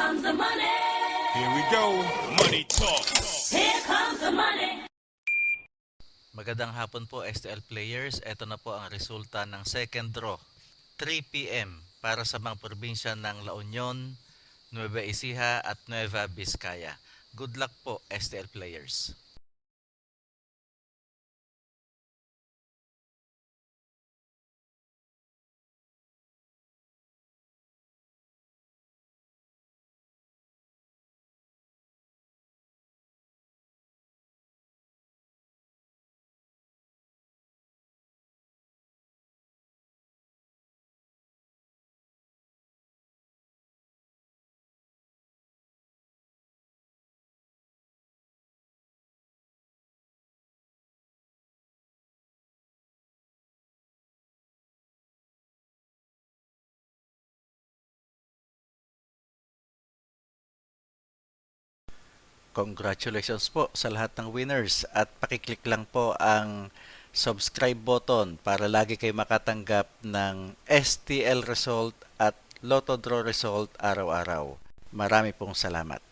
comes the money. Here we go. Money talk. Here comes the money. Magandang hapon po STL players. Ito na po ang resulta ng second draw. 3 p.m. para sa mga probinsya ng La Union, Nueva Ecija at Nueva Vizcaya. Good luck po STL players. Congratulations po sa lahat ng winners at pakiclick lang po ang subscribe button para lagi kayo makatanggap ng STL result at Lotto Draw result araw-araw. Marami pong salamat.